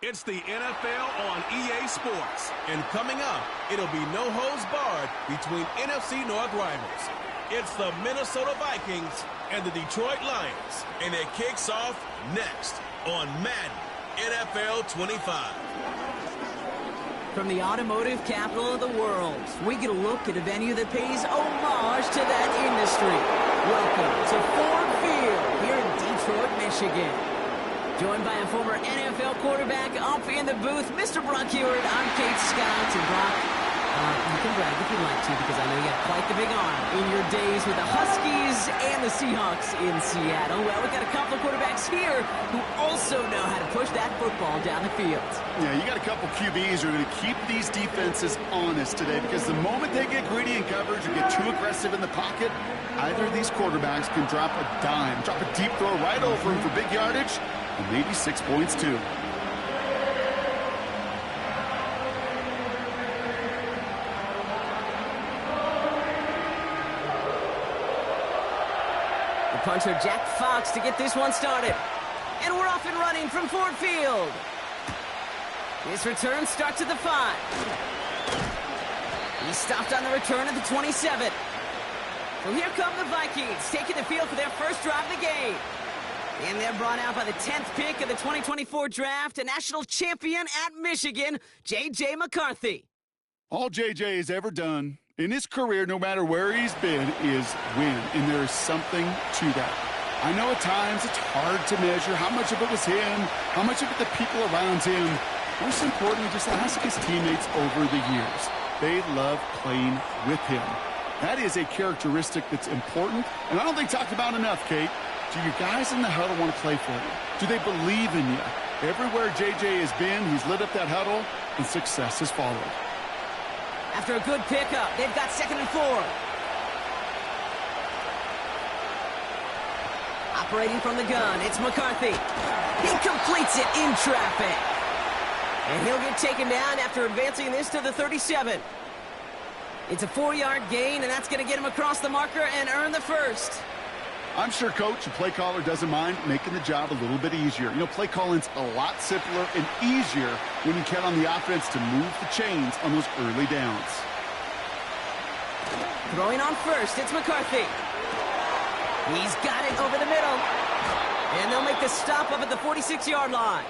It's the NFL on EA Sports. And coming up, it'll be no holds barred between NFC North rivals. It's the Minnesota Vikings and the Detroit Lions. And it kicks off next on Madden NFL 25. From the automotive capital of the world, we get a look at a venue that pays homage to that industry. Welcome to Ford Field here in Detroit, Michigan. Joined by a former NFL quarterback up in the booth, Mr. Brock Hewitt. I'm Kate Scott. And Brock, you can brag if you'd like to, because I know you have quite the big arm in your days with the Huskies and the Seahawks in Seattle. Well, we've got a couple of quarterbacks here who also know how to push that football down the field. Yeah, you got a couple QBs who are going to keep these defenses honest today, because the moment they get greedy in coverage or get too aggressive in the pocket, either of these quarterbacks can drop a dime, drop a deep throw right over him for big yardage, and maybe 6 points too. The punter Jack Fox to get this one started. And we're off and running from Ford Field. This return starts at the 5. He stopped on the return at the 27. So here come the Vikings, taking the field for their first drive of the game. And they're brought out by the 10th pick of the 2024 draft, a national champion at Michigan, J.J. McCarthy. All J.J. has ever done in his career, no matter where he's been, is win. And there is something to that. I know at times it's hard to measure how much of it was him, how much of it the people around him. Most importantly, just ask his teammates over the years. They love playing with him. That is a characteristic that's important, and I don't think talked about enough, Kate. Do your guys in the huddle want to play for you? Do they believe in you? Everywhere J.J. has been, he's lit up that huddle, and success has followed. After a good pickup, they've got 2nd and 4. Operating from the gun, it's McCarthy. He completes it in traffic. And he'll get taken down after advancing this to the 37. It's a 4-yard gain, and that's going to get him across the marker and earn the first. I'm sure Coach, the play caller, doesn't mind making the job a little bit easier. You know, play calling's a lot simpler and easier when you count on the offense to move the chains on those early downs. Throwing on first, it's McCarthy. He's got it over the middle. And they'll make the stop up at the 46-yard line.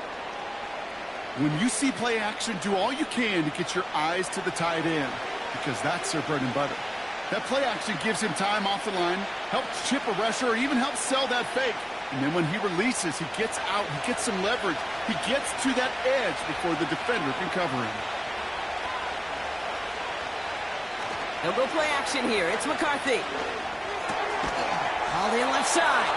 When you see play action, do all you can to get your eyes to the tight end, because that's their bread and butter. That play action gives him time off the line, helps chip a rusher, or even helps sell that fake. And then when he releases, he gets out, he gets some leverage. He gets to that edge before the defender can cover him. They'll go play action here. It's McCarthy. Hauled in left side.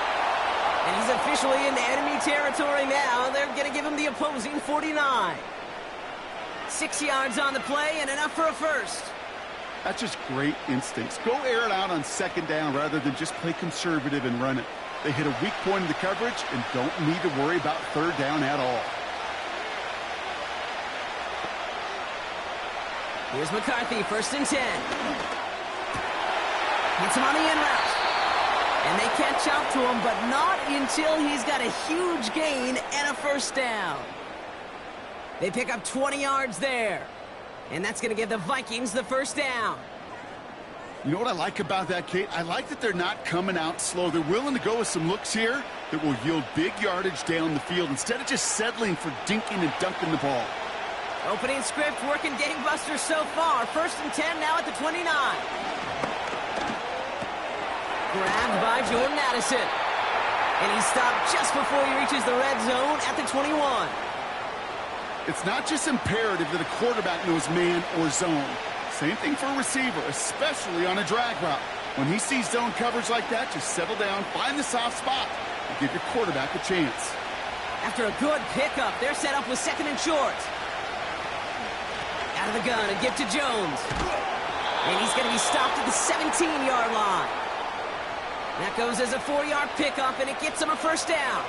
And he's officially into enemy territory now. They're going to give him the opposing 49. 6 yards on the play and enough for a first. That's just great instincts. Go air it out on 2nd down rather than just play conservative and run it. They hit a weak point in the coverage and don't need to worry about 3rd down at all. Here's McCarthy, 1st and 10. Hits him on the in route. And they catch up to him, but not until he's got a huge gain and a first down. They pick up 20 yards there. And that's going to give the Vikings the first down. You know what I like about that, Kate? I like that they're not coming out slow. They're willing to go with some looks here that will yield big yardage down the field instead of just settling for dinking and dunking the ball. Opening script working gangbusters so far. 1st and 10 now at the 29. Grabbed by Jordan Addison. And he stopped just before he reaches the red zone at the 21. It's not just imperative that a quarterback knows man or zone. Same thing for a receiver, especially on a drag route. When he sees zone coverage like that, just settle down, find the soft spot, and give your quarterback a chance. After a good pickup, they're set up with 2nd and short. Out of the gun, a give to Jones. And he's going to be stopped at the 17-yard line. That goes as a 4-yard pickup, and it gets him a first down.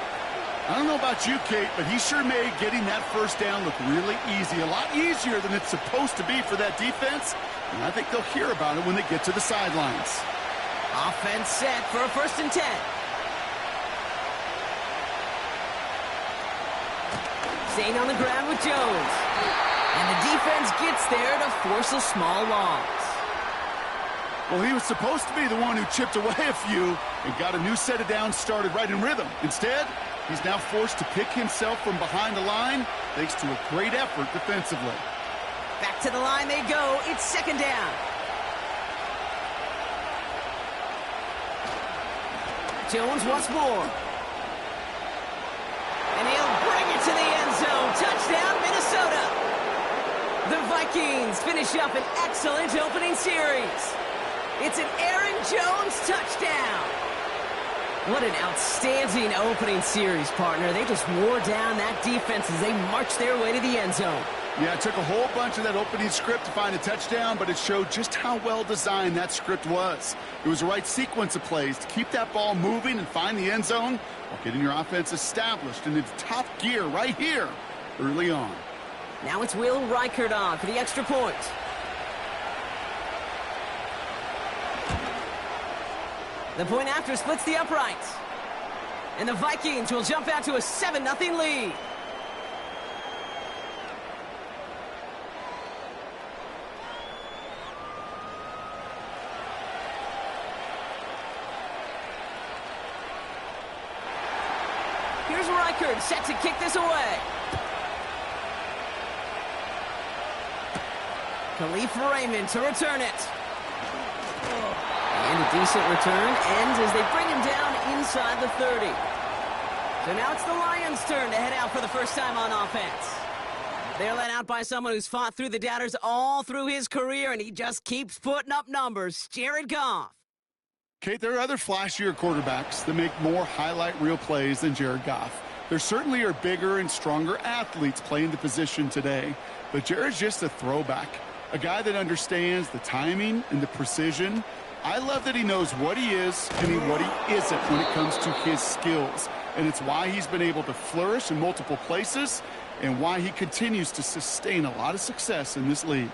I don't know about you, Kate, but he sure made getting that first down look really easy. A lot easier than it's supposed to be for that defense. And I think they'll hear about it when they get to the sidelines. Offense set for a 1st and 10. Staying on the ground with Jones. And the defense gets there to force a small loss. Well, he was supposed to be the one who chipped away a few and got a new set of downs started right in rhythm. Instead, he's now forced to pick himself from behind the line thanks to a great effort defensively. Back to the line they go. It's second down. Jones once more. And he'll bring it to the end zone. Touchdown, Minnesota. The Vikings finish up an excellent opening series. It's an Aaron Jones touchdown. What an outstanding opening series, partner. They just wore down that defense as they marched their way to the end zone. Yeah, it took a whole bunch of that opening script to find a touchdown, but it showed just how well designed that script was. It was the right sequence of plays to keep that ball moving and find the end zone while getting your offense established in its top gear right here early on. Now it's Will Reichert on for the extra point. The point after splits the uprights. And the Vikings will jump out to a 7-0 lead. Here's Reichert set to kick this away. Khalif Raymond to return it. And a decent return ends as they bring him down inside the 30. So now it's the Lions' turn to head out for the first time on offense. They're led out by someone who's fought through the doubters all through his career, and he just keeps putting up numbers. Jared Goff. Kate, there are other flashier quarterbacks that make more highlight reel plays than Jared Goff. There certainly are bigger and stronger athletes playing the position today, but Jared's just a throwback, a guy that understands the timing and the precision. I love that he knows what he is and what he isn't when it comes to his skills, and it's why he's been able to flourish in multiple places and why he continues to sustain a lot of success in this league.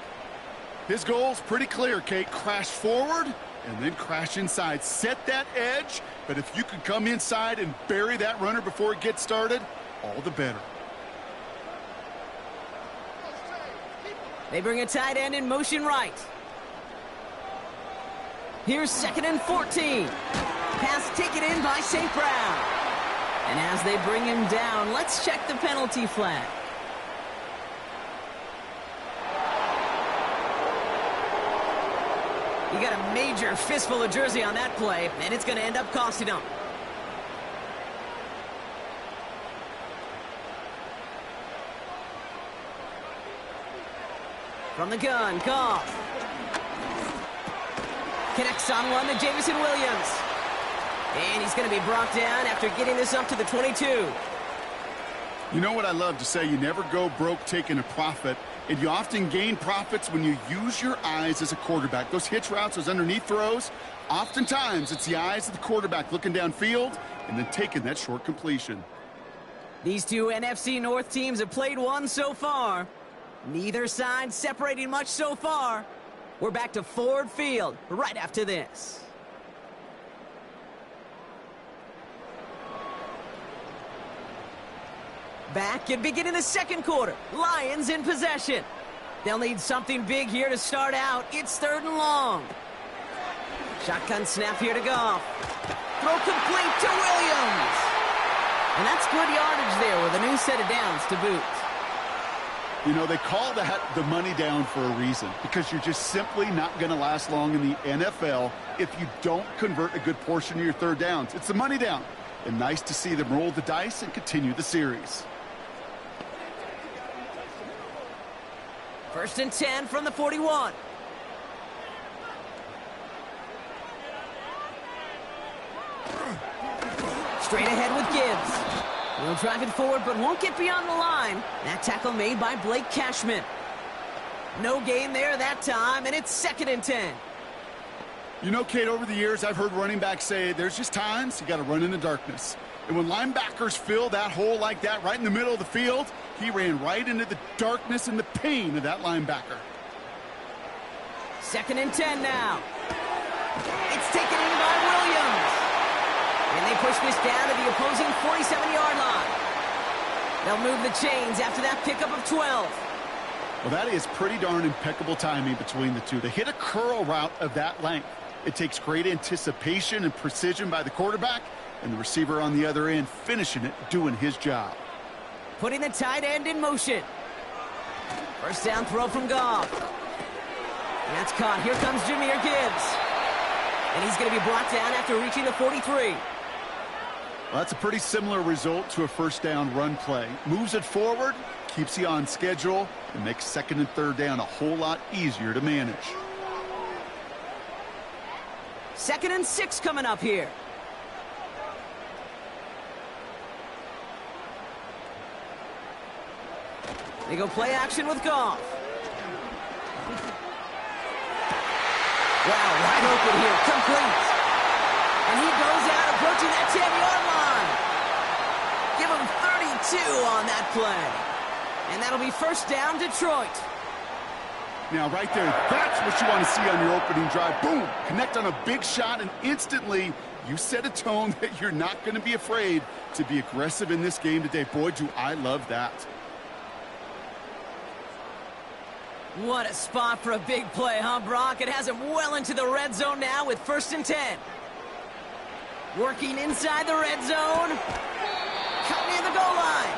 His goal's pretty clear, Kate. Crash forward and then crash inside. Set that edge, but if you can come inside and bury that runner before it gets started, all the better. They bring a tight end in motion right. Here's 2nd and 14. Pass taken in by St. Brown. And as they bring him down, let's check the penalty flag. You got a major fistful of jersey on that play, and it's going to end up costing him. From the gun, Goff. Connects on one to Jameson Williams. And he's going to be brought down after getting this up to the 22. You know what I love to say? You never go broke taking a profit, and you often gain profits when you use your eyes as a quarterback. Those hitch routes, those underneath throws, oftentimes it's the eyes of the quarterback looking downfield and then taking that short completion. These two NFC North teams have played one so far. Neither side separating much so far. We're back to Ford Field right after this. Back and beginning the second quarter. Lions in possession. They'll need something big here to start out. It's 3rd and long. Shotgun snap here to Goff. Throw complete to Williams. And that's good yardage there with a new set of downs to boot. You know, they call that the money down for a reason, because you're just simply not going to last long in the NFL if you don't convert a good portion of your 3rd downs. It's the money down. And nice to see them roll the dice and continue the series. 1st and 10 from the 41. Straight ahead with Gibbs. He'll drive it forward, but won't get beyond the line. That tackle made by Blake Cashman. No gain there that time, and it's 2nd and 10. You know, Kate, over the years, I've heard running backs say there's just times you got to run in the darkness. And when linebackers fill that hole like that right in the middle of the field, he ran right into the darkness and the pain of that linebacker. 2nd and 10 now. It's taken in by Williams. And they push this down to the opposing 47-yard line. They'll move the chains after that pickup of 12. Well, that is pretty darn impeccable timing between the two. They hit a curl route of that length. It takes great anticipation and precision by the quarterback, and the receiver on the other end finishing it, doing his job. Putting the tight end in motion. First down throw from Goff. That's caught. Here comes Jahmyr Gibbs. And he's going to be brought down after reaching the 43. Well, that's a pretty similar result to a first down run play. Moves it forward, keeps you on schedule, and makes second and third down a whole lot easier to manage. 2nd and 6 coming up here. They go play action with Goff. Wow, wide open here, complete. And he goes out approaching that 10-yard line. Give him 32 on that play. And that'll be first down, Detroit. Now, right there, that's what you want to see on your opening drive. Boom! Connect on a big shot, and instantly you set a tone that you're not going to be afraid to be aggressive in this game today. Boy, do I love that. What a spot for a big play, huh, Brock? It has him well into the red zone now with 1st and 10. Working inside the red zone. Cut near the goal line.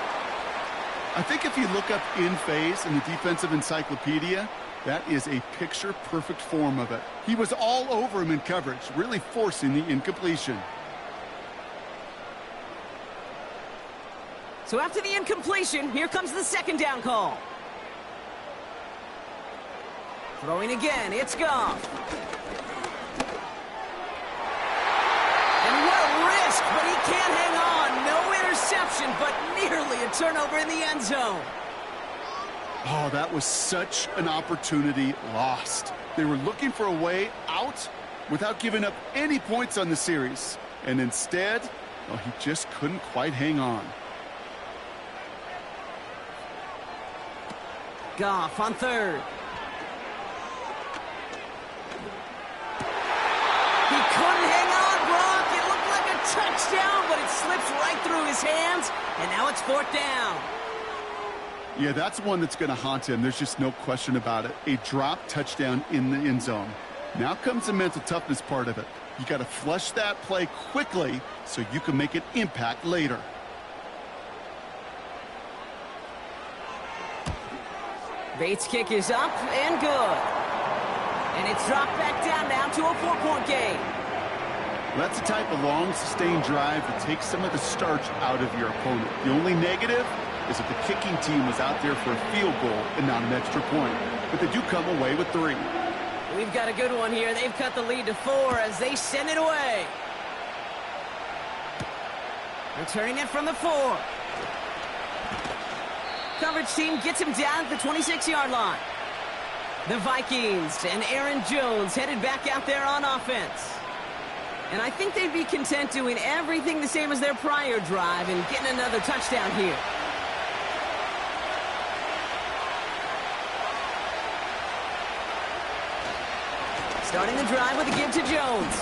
I think if you look up in phase in the defensive encyclopedia, that is a picture-perfect form of it. He was all over him in coverage, really forcing the incompletion. So after the incompletion, here comes the 2nd down call. Throwing again, it's Goff. And what a risk, but he can't hang on. No interception, but nearly a turnover in the end zone. Oh, that was such an opportunity lost. They were looking for a way out without giving up any points on the series. And instead, well, he just couldn't quite hang on. Goff on 3rd. He couldn't hang on, Brock. It looked like a touchdown, but it slips right through his hands. And now it's 4th down. Yeah, that's one that's going to haunt him. There's just no question about it. A drop touchdown in the end zone. Now comes the mental toughness part of it. You got to flush that play quickly so you can make an impact later. Bates' kick is up and good. And it's dropped back down now to a 4-point game. That's the type of long, sustained drive that takes some of the starch out of your opponent. The only negative is that the kicking team was out there for a field goal and not an extra point. But they do come away with 3. We've got a good one here. They've cut the lead to 4 as they send it away. Returning it from the 4. Coverage team gets him down at the 26-yard line. The Vikings and Aaron Jones headed back out there on offense. And I think they'd be content doing everything the same as their prior drive and getting another touchdown here. Starting the drive with a give to Jones.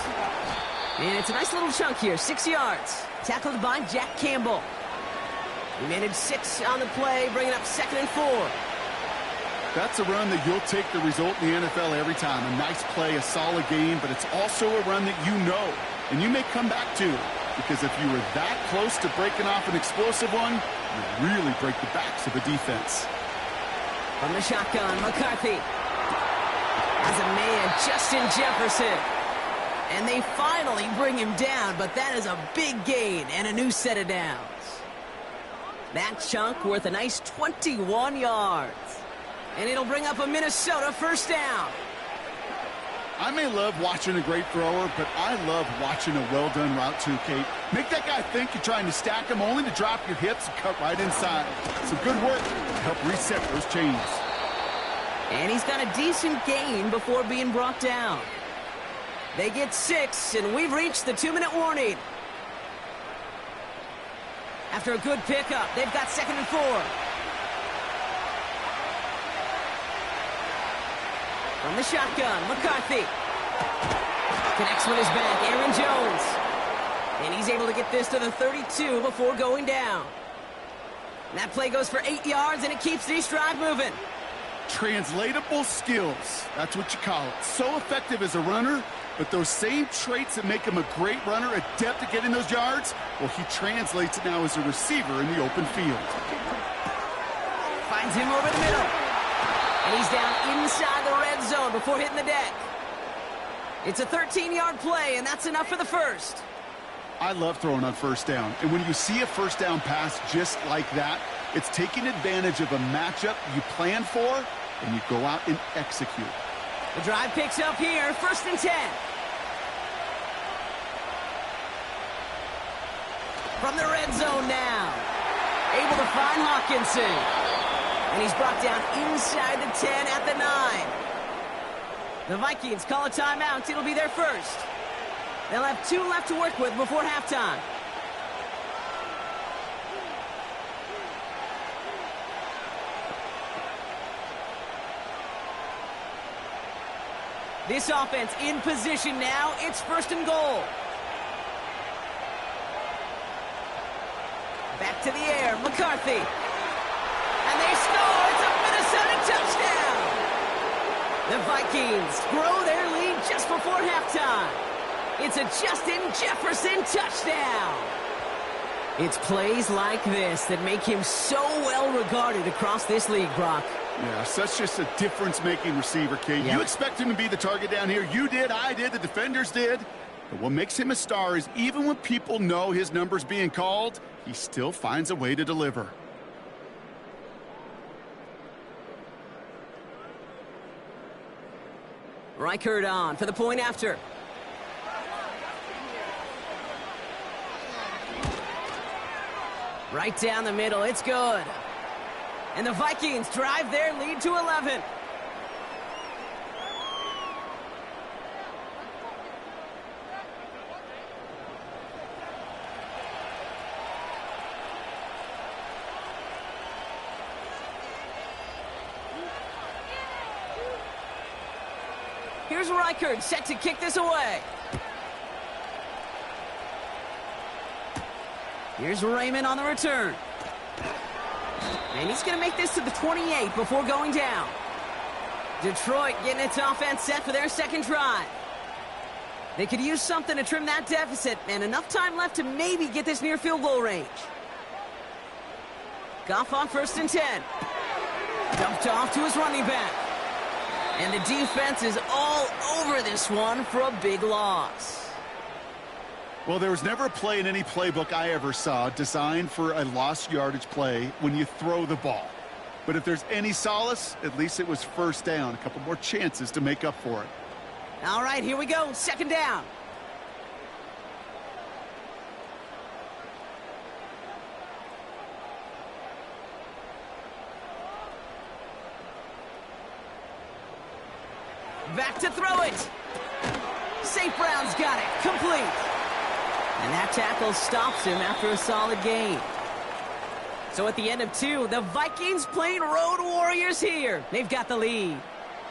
And it's a nice little chunk here, 6 yards. Tackled by Jack Campbell. He managed 6 on the play, bringing up 2nd and 4. That's a run that you'll take the result in the NFL every time. A nice play, a solid game, but it's also a run that you know, and you may come back to. Because if you were that close to breaking off an explosive one, you really break the backs of the defense. From the shotgun, McCarthy. As a man, Justin Jefferson. And they finally bring him down, but that is a big gain and a new set of downs. That chunk worth a nice 21 yards. And it'll bring up a Minnesota first down. I may love watching a great thrower, but I love watching a well-done route too, Kate. Make that guy think you're trying to stack him, only to drop your hips and cut right inside. Some good work to help reset those chains. And he's got a decent gain before being brought down. They get 6, and we've reached the 2-minute warning. After a good pickup, they've got 2nd and 4. From the shotgun, McCarthy. Connects with his back, Aaron Jones. And he's able to get this to the 32 before going down. And that play goes for 8 yards, and it keeps this drive moving. Translatable skills. That's what you call it. So effective as a runner, but those same traits that make him a great runner, adept at getting those yards, well, he translates it now as a receiver in the open field. Finds him over the middle. And he's down inside the red zone before hitting the deck. It's a 13-yard play, and that's enough for the first. I love throwing on first down. And when you see a first down pass just like that, it's taking advantage of a matchup you plan for, and you go out and execute. The drive picks up here, 1st and 10. From the red zone now. Able to find Hawkinson. And he's brought down inside the 10 at the 9. The Vikings call a timeout. It'll be their first. They'll have 2 left to work with before halftime. This offense in position now. It's 1st and goal. Back to the air, McCarthy. And they score. It's a Minnesota touchdown. The Vikings grow their lead just before halftime. It's a Justin Jefferson touchdown. It's plays like this that make him so well regarded across this league, Brock. Yeah, such just a difference-making receiver, Kate. Yep. You expect him to be the target down here. You did, I did, the defenders did. But what makes him a star is even when people know his number's being called, he still finds a way to deliver. Reichert on for the point after. Right down the middle, it's good. And the Vikings drive their lead to 11. Here's Reichert set to kick this away. Here's Raymond on the return. And he's going to make this to the 28 before going down. Detroit getting its offense set for their second drive. They could use something to trim that deficit, and enough time left to maybe get this near field goal range. Goff on 1st and 10. Dumped off to his running back. And the defense is all over this one for a big loss. Well, there was never a play in any playbook I ever saw designed for a lost yardage play when you throw the ball. But if there's any solace, at least it was first down. A couple more chances to make up for it. All right, here we go. 2nd down. Back to throw it. St. Brown's got it. Complete. And that tackle stops him after a solid gain. So at the end of 2, the Vikings playing Road Warriors here. They've got the lead.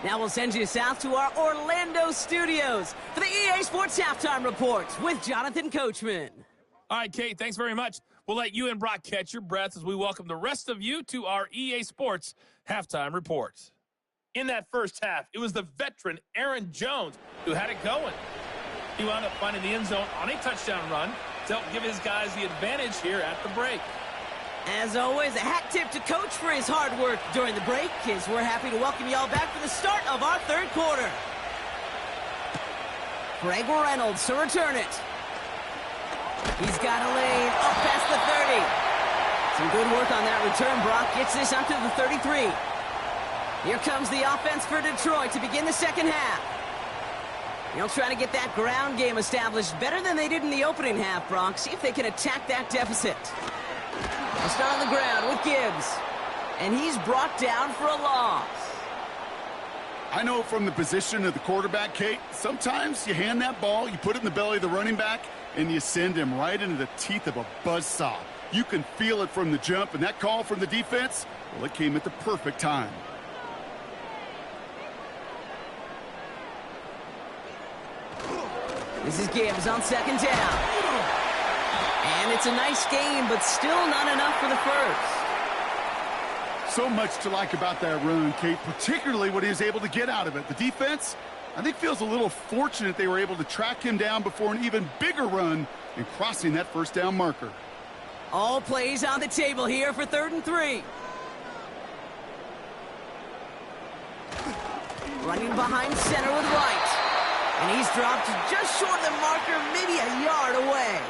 Now we'll send you south to our Orlando studios for the EA Sports Halftime Report with Jonathan Coachman. All right, Kate, thanks very much. We'll let you and Brock catch your breath as we welcome the rest of you to our EA Sports Halftime Report. In that first half, it was the veteran Aaron Jones who had it going. He wound up finding the end zone on a touchdown run to help give his guys the advantage here at the break. As always, a hat tip to Coach for his hard work during the break, as we're happy to welcome y'all back for the start of our 3rd quarter. Greg Reynolds to return it. He's got a lane up past the 30. Some good work on that return. Brock gets this up to the 33. Here comes the offense for Detroit to begin the second half. They'll try to get that ground game established better than they did in the opening half, Brock. See if they can attack that deficit. They'll start on the ground with Gibbs. And he's brought down for a loss. I know from the position of the quarterback, Kate, sometimes you hand that ball, you put it in the belly of the running back, and you send him right into the teeth of a buzzsaw. You can feel it from the jump, and that call from the defense, well, it came at the perfect time. This is Gibbs on 2nd down. And it's a nice game, but still not enough for the first. So much to like about that run, Kate, particularly what he was able to get out of it. The defense, I think, feels a little fortunate they were able to track him down before an even bigger run and crossing that first down marker. All plays on the table here for 3rd and 3. Running behind center with Wright. And he's dropped just short of the marker, maybe a yard away.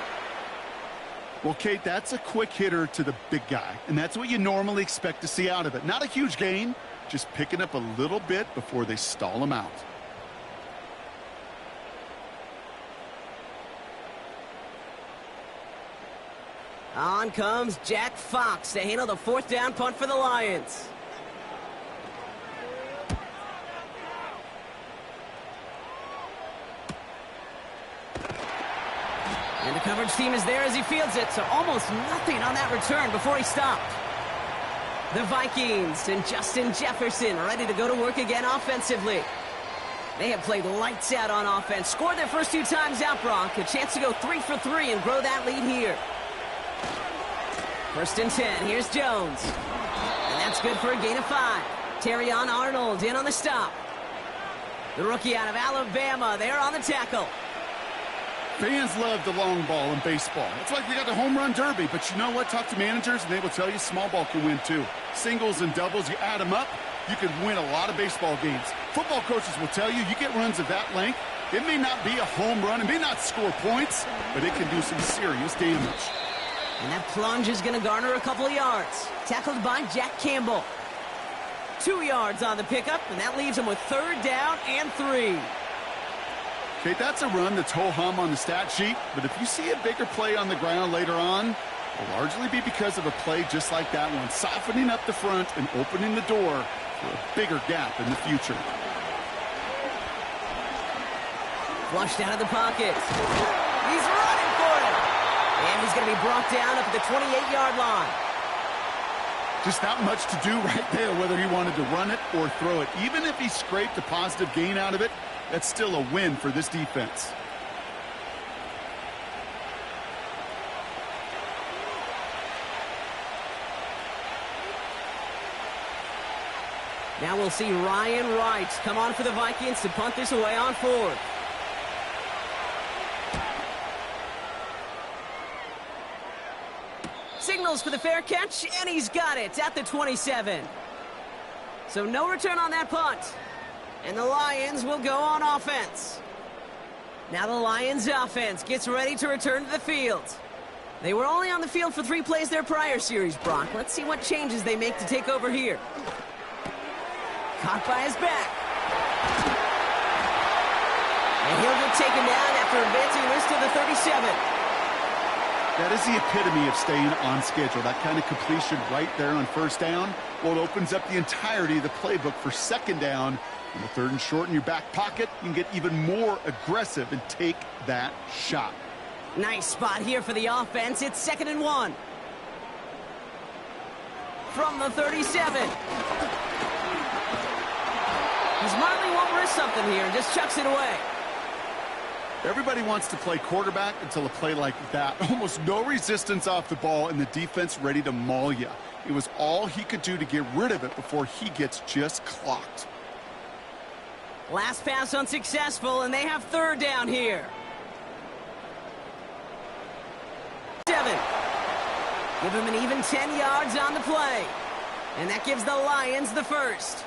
Well, Kate, that's a quick hitter to the big guy, and that's what you normally expect to see out of it. Not a huge gain, just picking up a little bit before they stall him out. On comes Jack Fox to handle the 4th down punt for the Lions. And the coverage team is there as he fields it, so almost nothing on that return before he stopped. The Vikings and Justin Jefferson ready to go to work again offensively. They have played lights out on offense, scored their first 2 times out, Bronk. A chance to go 3 for 3 and grow that lead here. 1st and 10, here's Jones. And that's good for a gain of 5. Terrion Arnold in on the stop. The rookie out of Alabama there on the tackle. Fans love the long ball in baseball. It's like they got the home run derby, but you know what? Talk to managers, and they will tell you small ball can win too. Singles and doubles, you add them up, you can win a lot of baseball games. Football coaches will tell you get runs of that length. It may not be a home run, it may not score points, but it can do some serious damage. And that plunge is going to garner a couple of yards. Tackled by Jack Campbell. 2 yards on the pickup, and that leaves him with 3rd down and 3. Okay, that's a run that's ho-hum on the stat sheet, but if you see a bigger play on the ground later on, it'll largely be because of a play just like that one, softening up the front and opening the door for a bigger gap in the future. Flushed out of the pocket. He's running for it. And he's going to be brought down up at the 28-yard line. Just not much to do right there, whether he wanted to run it or throw it. Even if he scraped a positive gain out of it, that's still a win for this defense. Now we'll see Ryan Wright come on for the Vikings to punt this away on 4th. Signals for the fair catch, and he's got it at the 27. So no return on that punt. And the Lions will go on offense. Now the Lions offense gets ready to return to the field. They were only on the field for 3 plays their prior series, Brock. Let's see what changes they make to take over here. Caught by his back. And he'll get taken down after advancing this to the 37. That is the epitome of staying on schedule. That kind of completion right there on 1st down. Well, it opens up the entirety of the playbook for 2nd down. On the 3rd and short in your back pocket, you can get even more aggressive and take that shot. Nice spot here for the offense. It's 2nd and 1. From the 37. He smartly won't risk something here and just chucks it away. Everybody wants to play quarterback until a play like that. Almost no resistance off the ball and the defense ready to maul you. It was all he could do to get rid of it before he gets just clocked. Last pass unsuccessful, and they have 3rd down here. 7. Give him an even 10 yards on the play. And that gives the Lions the 1st.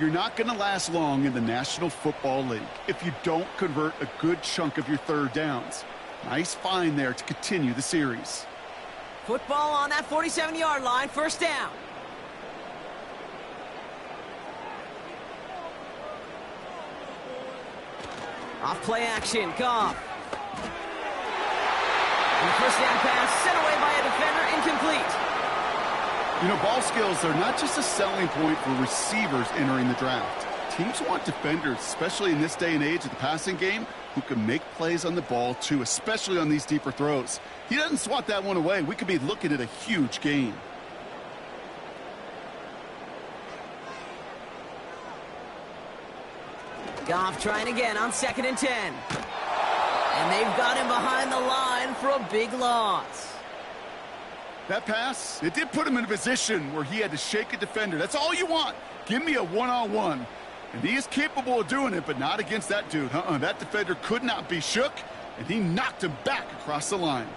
You're not going to last long in the National Football League if you don't convert a good chunk of your 3rd downs. Nice find there to continue the series. Football on that 47-yard line, 1st down. Off play action, Goff. And the 1st down pass sent away by a defender, incomplete. You know, ball skills are not just a selling point for receivers entering the draft. Teams want defenders, especially in this day and age of the passing game, who can make plays on the ball too, especially on these deeper throws. He doesn't swat that one away. We could be looking at a huge gain. Goff trying again on 2nd and 10. And they've got him behind the line for a big loss. That pass, it did put him in a position where he had to shake a defender. That's all you want. Give me a one-on-one. And he is capable of doing it, but not against that dude. That defender could not be shook, and he knocked him back across the line.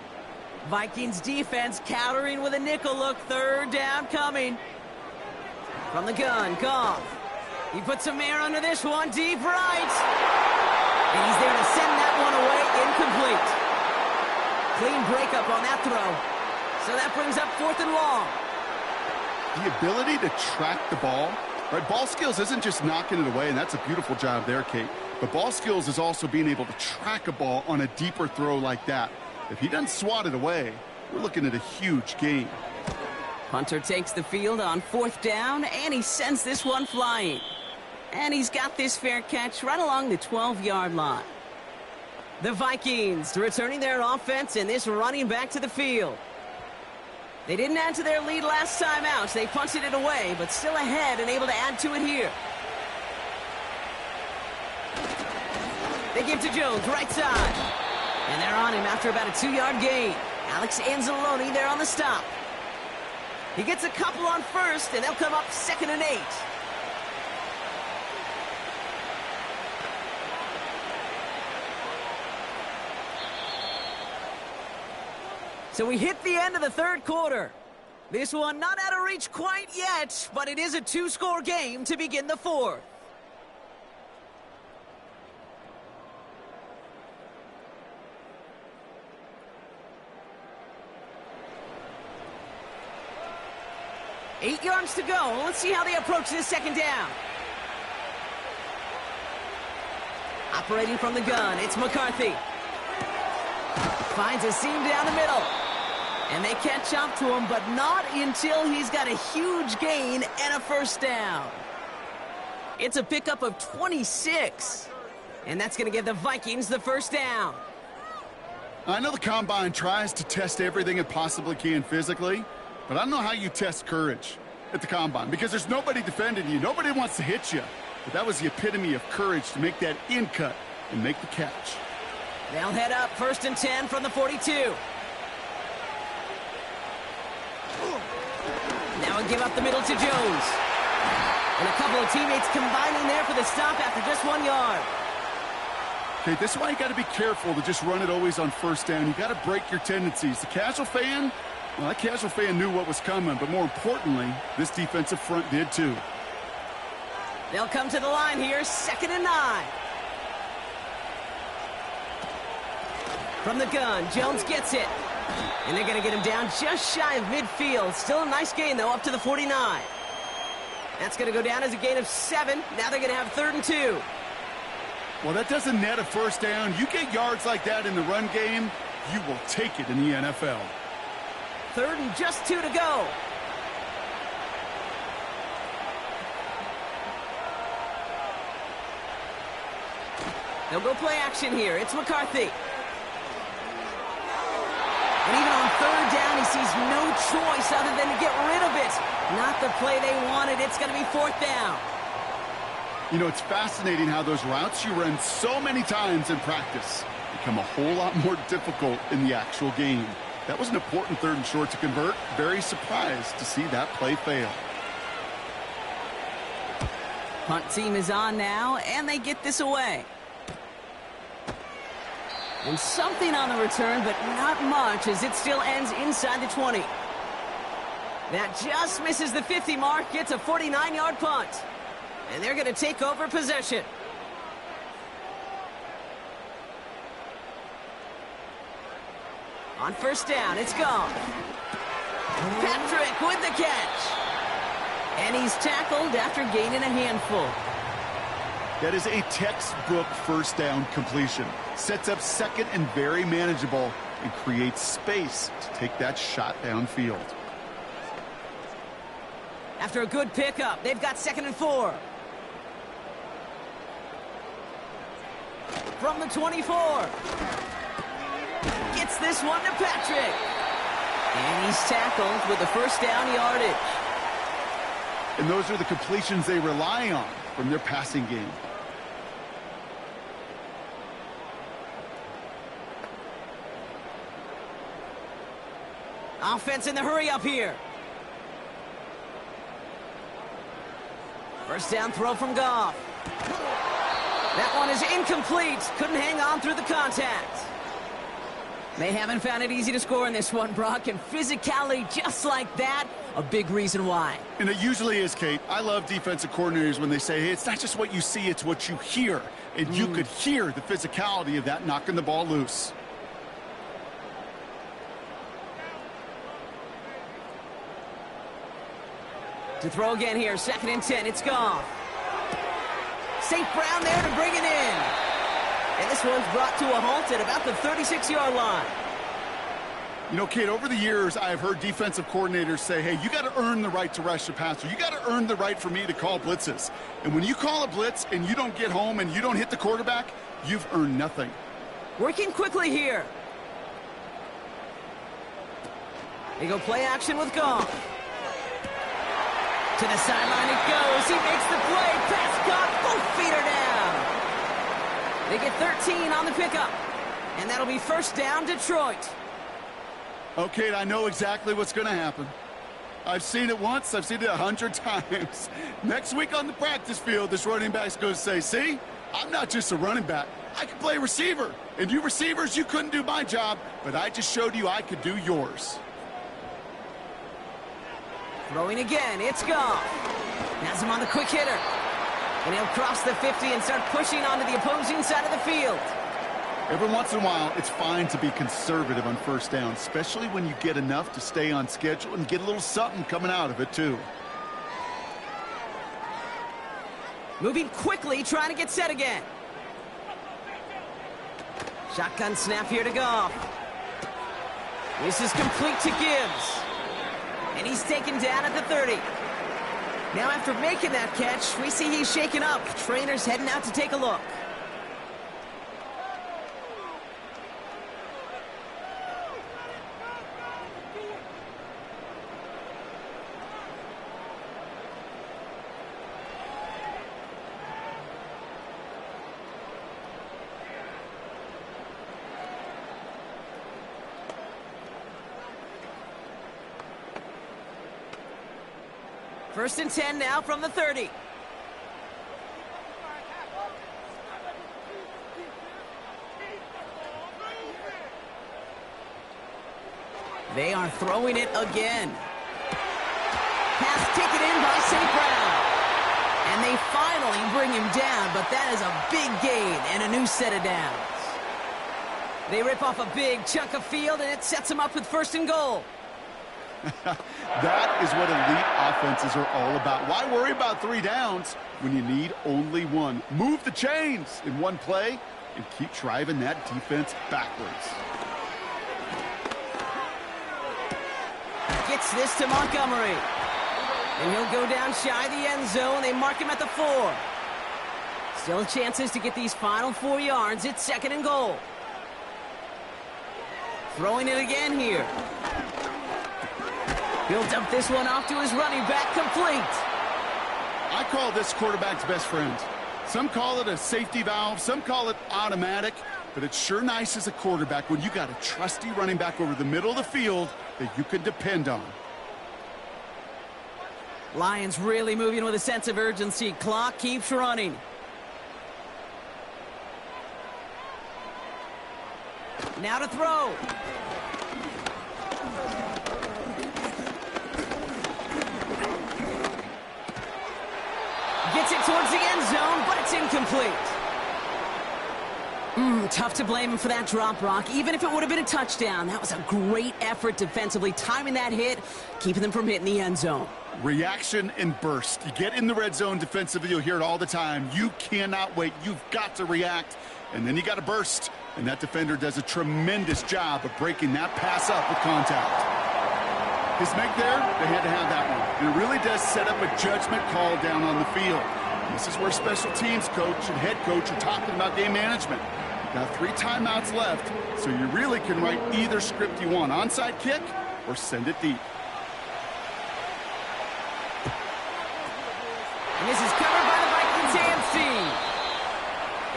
Vikings defense countering with a nickel look. Third down coming. From the gun, Goff. He puts some air under this one, deep right. And he's there to send that one away, incomplete. Clean breakup on that throw. So that brings up 4th and long. The ability to track the ball, right? Ball skills isn't just knocking it away, and that's a beautiful job there, Kate. But ball skills is also being able to track a ball on a deeper throw like that. If he doesn't swat it away, we're looking at a huge gain. Hunter takes the field on 4th down, and he sends this one flying. And he's got this fair catch right along the 12-yard line. The Vikings returning their offense and this running back to the field. They didn't add to their lead last time out. They punted it away, but still ahead and able to add to it here. They give to Jones, right side. And they're on him after about a 2-yard gain. Alex Anzalone there on the stop. He gets a couple on first, and they'll come up 2nd and 8. So we hit the end of the 3rd quarter. This one not out of reach quite yet, but it is a 2-score game to begin the 4th. Eight yards to go. Let's see how they approach this 2nd down. Operating from the gun, it's McCarthy. Finds a seam down the middle. And they catch up to him, but not until he's got a huge gain and a 1st down. It's a pickup of 26. And that's going to give the Vikings the 1st down. I know the Combine tries to test everything it possibly can physically, but I don't know how you test courage at the Combine, because there's nobody defending you. Nobody wants to hit you. But that was the epitome of courage to make that in cut and make the catch. They'll head up 1st and 10 from the 42. Now we give up the middle to Jones. And a couple of teammates combining there for the stop after just 1 yard. Okay, this is why you got to be careful to just run it always on 1st down. You got to break your tendencies. The casual fan, well, that casual fan knew what was coming, but more importantly, this defensive front did too. They'll come to the line here, 2nd and 9. From the gun, Jones gets it. And they're going to get him down just shy of midfield. Still a nice gain, though, up to the 49. That's going to go down as a gain of 7. Now they're going to have 3rd and 2. Well, that doesn't net a 1st down. You get yards like that in the run game, you will take it in the NFL. 3rd and just 2 to go. They'll go play action here. It's McCarthy. And even on 3rd down, he sees no choice other than to get rid of it. Not the play they wanted. It's going to be 4th down. You know, it's fascinating how those routes you run so many times in practice become a whole lot more difficult in the actual game. That was an important 3rd and short to convert. Very surprised to see that play fail. Punt team is on now, and they get this away. And something on the return, but not much, as it still ends inside the 20. That just misses the 50 mark. Gets a 49-yard punt. And they're going to take over possession. On 1st down, it's gone. Patrick with the catch. And he's tackled after gaining a handful. That is a textbook 1st down completion. Sets up 2nd and very manageable and creates space to take that shot downfield. After a good pickup, they've got 2nd and 4. From the 24. Gets this one to Patrick. And he's tackled with the 1st down yardage. And those are the completions they rely on from their passing game. Offense in the hurry up here. First down throw from Goff. That one is incomplete. Couldn't hang on through the contact. They haven't found it easy to score in this one, Brock, and physicality just like that, a big reason why. And it usually is, Kate. I love defensive coordinators when they say, hey, it's not just what you see, it's what you hear. And you could hear the physicality of that knocking the ball loose. To throw again here, 2nd and 10, it's Goff. St. Brown there to bring it in. And this one's brought to a halt at about the 36-yard line. You know, Kate, over the years, I've heard defensive coordinators say, hey, you got to earn the right to rush the passer. You got to earn the right for me to call blitzes. And when you call a blitz and you don't get home and you don't hit the quarterback, you've earned nothing. Working quickly here. They go play action with Goff. To the sideline it goes. He makes the play. Pass caught. Both feet are down. They get 13 on the pickup. And that'll be first down, Detroit. Okay, I know exactly what's going to happen. I've seen it once. I've seen it 100 times. Next week on the practice field, this running back's going to say, see, I'm not just a running back. I can play receiver. And you receivers, you couldn't do my job, but I just showed you I could do yours. Throwing again, it's Goff. Has him on the quick hitter. And he'll cross the 50 and start pushing onto the opposing side of the field. Every once in a while, it's fine to be conservative on first down, especially when you get enough to stay on schedule and get a little something coming out of it, too. Moving quickly, trying to get set again. Shotgun snap here to Goff. This is complete to Gibbs. And he's taken down at the 30. Now after making that catch, we see he's shaken up. Trainer's heading out to take a look. First and 10 now from the 30. They are throwing it again. Pass taken in by St. Brown. And they finally bring him down, but that is a big gain and a new set of downs. They rip off a big chunk of field, and it sets them up with first and goal. That is what elite offenses are all about. Why worry about 3 downs when you need only 1? Move the chains in one play and keep driving that defense backwards. Gets this to Montgomery. And he'll go down shy of the end zone. They mark him at the 4. Still chances to get these final 4 yards. It's 2nd and goal. Throwing it again here. He'll dump this one off to his running back, complete. I call this quarterback's best friend. Some call it a safety valve, some call it automatic, but it's sure nice as a quarterback when you got a trusty running back over the middle of the field that you can depend on. Lions really moving with a sense of urgency. Clock keeps running. Now to throw. Gets it towards the end zone, but it's incomplete. Tough to blame him for that drop, Brock. Even if it would have been a touchdown, that was a great effort defensively, timing that hit, keeping them from hitting the end zone. Reaction and burst. You get in the red zone defensively, you'll hear it all the time. You cannot wait. You've got to react, and then you got to burst. And that defender does a tremendous job of breaking that pass up with contact. His make there, they had to have that one. And it really does set up a judgment call down on the field. This is where special teams coach and head coach are talking about game management. You've got 3 timeouts left, so you really can write either script you want. Onside kick or send it deep. And this is covered by the Vikings hands team.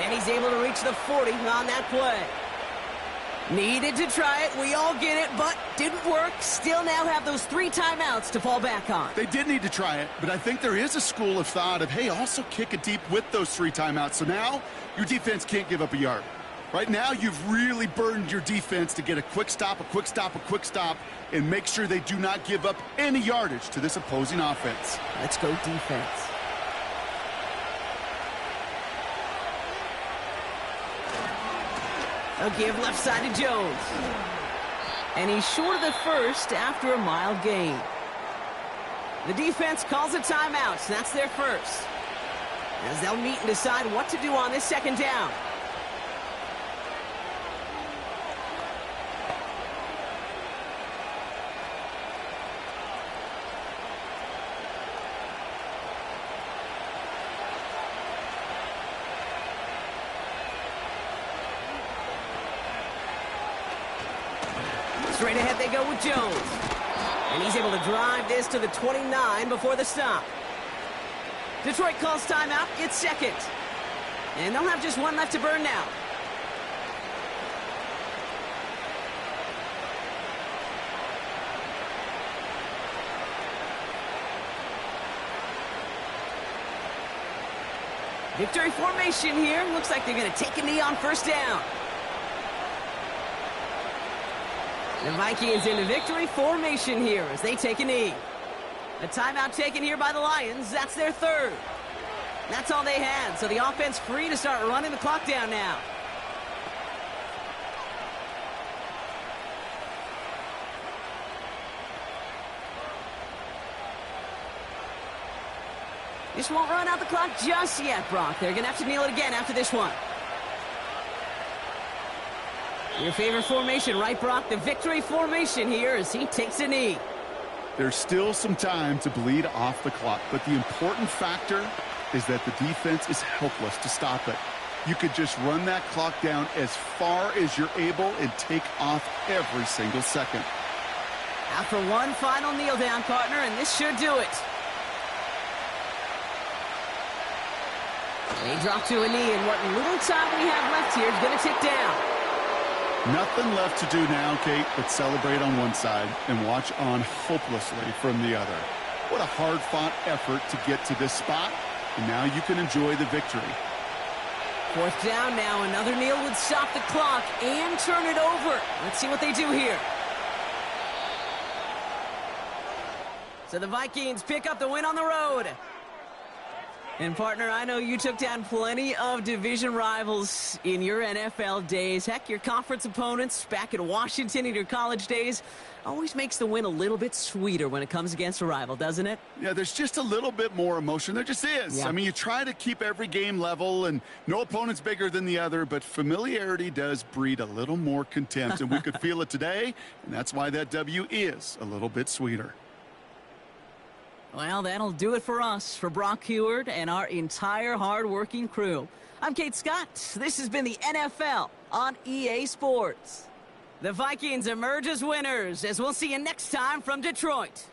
And he's able to reach the 40 on that play. Needed to try it. We all get it, but didn't work. Still now have those 3 timeouts to fall back on. They did need to try it, but I think there is a school of thought of, hey, also kick it deep with those 3 timeouts. So now your defense can't give up a yard. Right now, you've really burdened your defense to get a quick stop, and make sure they do not give up any yardage to this opposing offense. Let's go defense. A give left side to Jones. And he's short of the first after a mild gain. The defense calls a timeout. That's their first. As they'll meet and decide what to do on this second down. Straight ahead they go with Jones. And he's able to drive this to the 29 before the stop. Detroit calls timeout. It's second. And they'll have just 1 left to burn now. Victory formation here. Looks like they're going to take a knee on first down. The Vikings into victory formation here as they take a knee. A timeout taken here by the Lions. That's their third. That's all they had, so the offense free to start running the clock down now. This won't run out the clock just yet, Brock. They're going to have to kneel it again after this one. Your favorite formation, right, Brock? The victory formation here as he takes a knee. There's still some time to bleed off the clock, but the important factor is that the defense is helpless to stop it. You could just run that clock down as far as you're able and take off every single second. After one final kneel down, partner, and this should do it. They drop to a knee, and what little time we have left here is going to tick down. Nothing left to do now, Kate, but celebrate on one side and watch on hopelessly from the other. What a hard-fought effort to get to this spot, and now you can enjoy the victory. Fourth down now. Another kneel would stop the clock and turn it over. Let's see what they do here. So the Vikings pick up the win on the road. And, partner, I know you took down plenty of division rivals in your NFL days. Heck, your conference opponents back in Washington in your college days always makes the win a little bit sweeter when it comes against a rival, doesn't it? Yeah, there's just a little bit more emotion. There just is. Yeah. I mean, you try to keep every game level, and no opponent's bigger than the other, but familiarity does breed a little more contempt, and we could feel it today, and that's why that W is a little bit sweeter. Well, that'll do it for us, for Brock Heward and our entire hard-working crew. I'm Kate Scott. This has been the NFL on EA Sports. The Vikings emerge as winners, as we'll see you next time from Detroit.